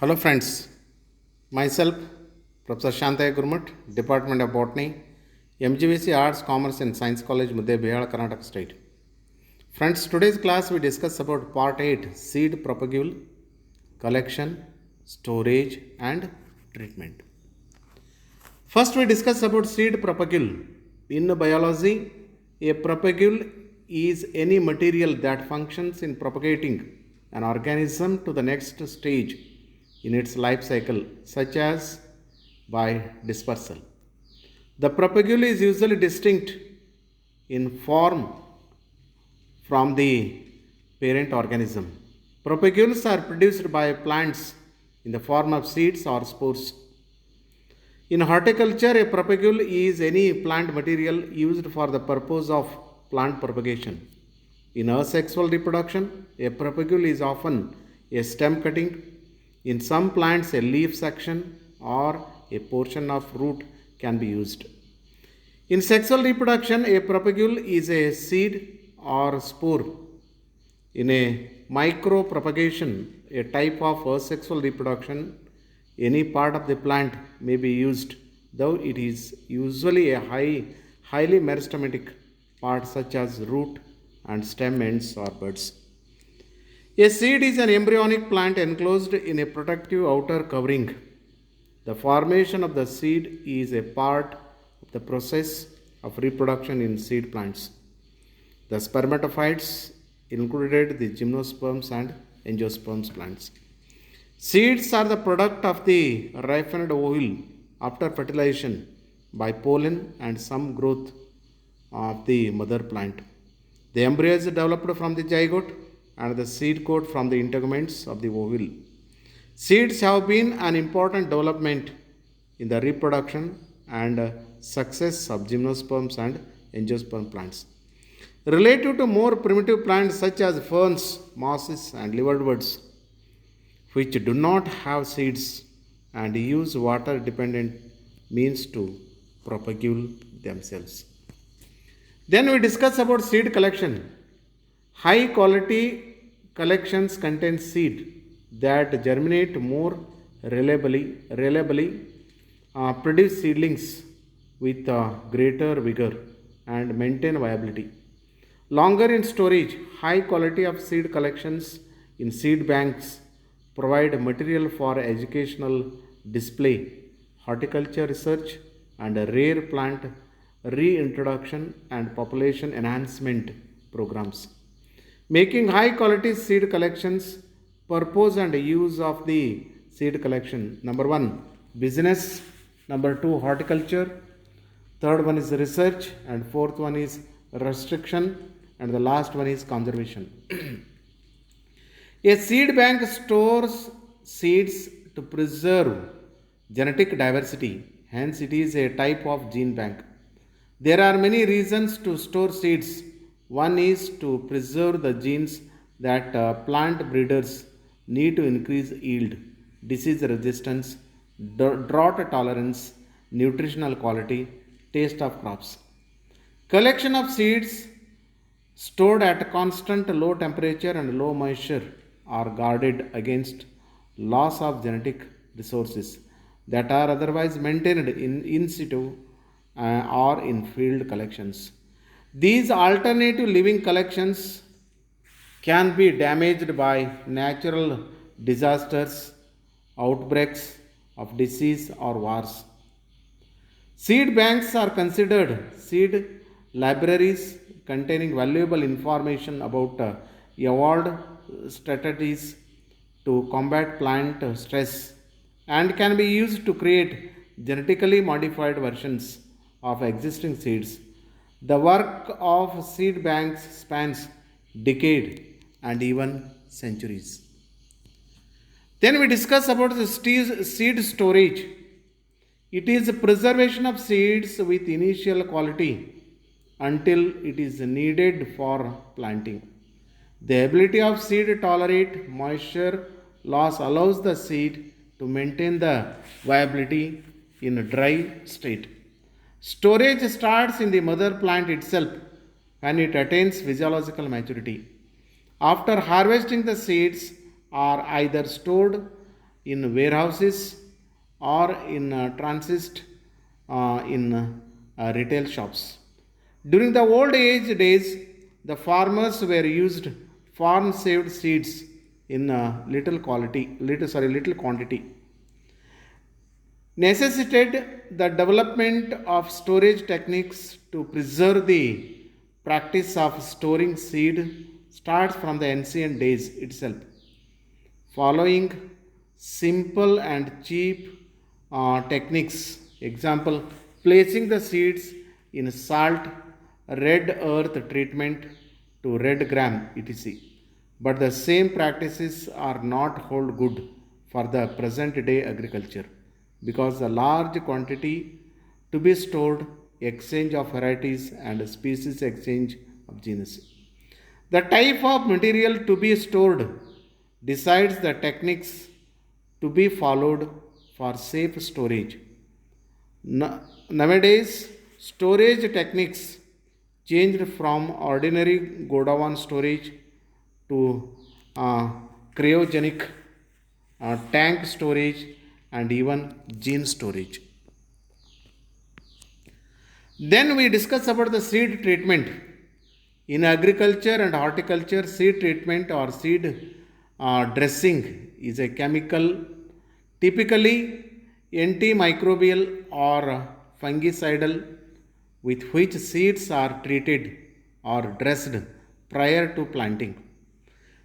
Hello friends, myself Professor Shantaya Gurmut, Department of Botany, MGVC Arts, Commerce and Science College, Mudde, Bihar, Karnataka State. Friends, today's class we discuss about Part 8, Seed Propagule, Collection, Storage and Treatment. First we discuss about seed propagule. In biology, a propagule is any material that functions in propagating an organism to the next stage in its life cycle, such as by dispersal. The propagule is usually distinct in form from the parent organism. Propagules are produced by plants in the form of seeds or spores. In horticulture, a propagule is any plant material used for the purpose of plant propagation. In asexual reproduction, a propagule is often a stem cutting. In some plants, a leaf section or a portion of root can be used. In sexual reproduction, a propagule is a seed or spore. In a micropropagation, a type of asexual reproduction, any part of the plant may be used, though it is usually a highly meristematic part such as root and stem ends or buds. A seed is an embryonic plant enclosed in a protective outer covering. The formation of the seed is a part of the process of reproduction in seed plants. The spermatophytes included the gymnosperms and angiosperms plants. Seeds are the product of the ripened ovule after fertilization by pollen and some growth of the mother plant. The embryo is developed from the zygote and the seed coat from the integuments of the ovule. Seeds have been an important development in the reproduction and success of gymnosperms and angiosperm plants. Relative to more primitive plants such as ferns, mosses, and liverworts, which do not have seeds and use water dependent means to propagule themselves. Then we discuss about seed collection. High quality collections contain seed that germinate more reliably produce seedlings with greater vigor and maintain viability. Longer in storage, high quality of seed collections in seed banks provide material for educational display, horticulture research, and rare plant reintroduction and population enhancement programs. Making high quality seed collections, purpose and use of the seed collection. Number one, business. Number two, horticulture. Third one is research. And fourth one is restriction. And the last one is conservation. A seed bank stores seeds to preserve genetic diversity. Hence, it is a type of gene bank. There are many reasons to store seeds. One is to preserve the genes that plant breeders need to increase yield, disease resistance, drought tolerance, nutritional quality, taste of crops. Collection of seeds stored at constant low temperature and low moisture are guarded against loss of genetic resources that are otherwise maintained in situ or in field collections. These alternative living collections can be damaged by natural disasters, outbreaks of disease, or wars. Seed banks are considered seed libraries containing valuable information about evolved strategies to combat plant stress and can be used to create genetically modified versions of existing seeds. The work of seed banks spans decades and even centuries. Then we discuss about the seed storage. It is preservation of seeds with initial quality until it is needed for planting. The ability of seed to tolerate moisture loss allows the seed to maintain the viability in a dry state. Storage starts in the mother plant itself when it attains physiological maturity. After harvesting, the seeds are either stored in warehouses or in transit in retail shops. During the old age days, the farmers were used farm saved seeds in little quantity, necessitated the development of storage techniques to preserve the practice of storing seed starts from the ancient days itself, following simple and cheap techniques. Example, placing the seeds in salt, red earth treatment to red gram, etc. But the same practices are not hold good for the present day agriculture because the large quantity to be stored, exchange of varieties and species exchange of genus. The type of material to be stored decides the techniques to be followed for safe storage. Nowadays, storage techniques changed from ordinary godown storage to uh, cryogenic tank storage and even gene storage. Then we discuss about the seed treatment. In agriculture and horticulture, seed treatment or seed dressing is a chemical typically antimicrobial or fungicidal with which seeds are treated or dressed prior to planting.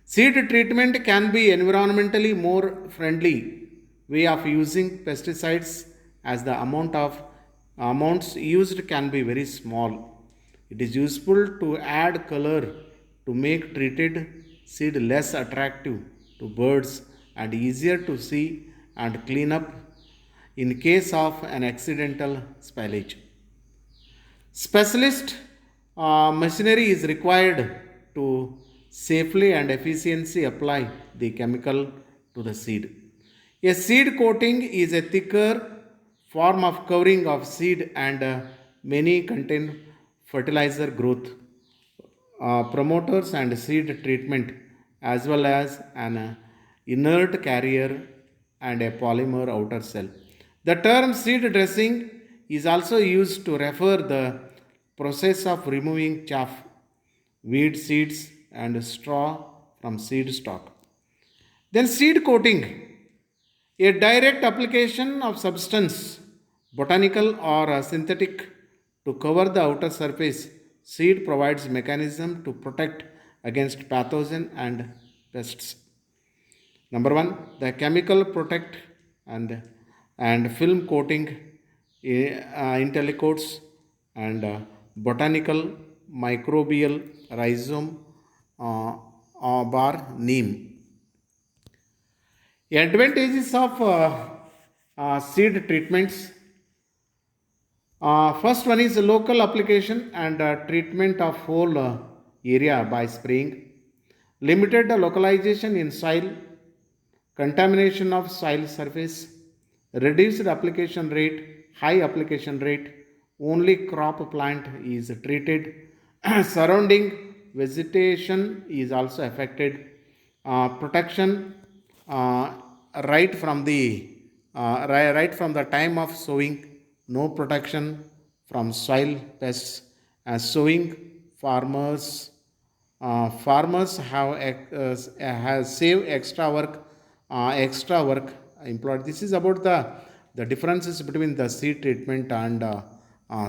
Seed treatment can be environmentally more friendly way of using pesticides as the amounts used can be very small. It is useful to add color to make treated seed less attractive to birds and easier to see and clean up in case of an accidental spillage. Specialist machinery is required to safely and efficiently apply the chemical to the seed. A seed coating is a thicker form of covering of seed and many contain fertilizer growth promoters and seed treatment as well as an inert carrier and a polymer outer cell. The term seed dressing is also used to refer the process of removing chaff, weed seeds and straw from seed stock. Then seed coating, a direct application of substance, botanical or synthetic, to cover the outer surface. Seed provides mechanism to protect against pathogen and pests. Number one, the chemical protect and film coating, intellicoats and botanical microbial rhizome bar neem. Advantages of seed treatments. First one is local application and treatment of whole area by spraying. Limited localization in soil, contamination of soil surface, reduced application rate, high application rate, only crop plant is treated, surrounding vegetation is also affected, protection uh, right from the right from the time of sowing, no protection from soil pests. As sowing, farmers have save extra work employed. This is about the differences between the seed treatment and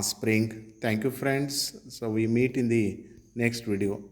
spraying. Thank you, friends. So we meet in the next video.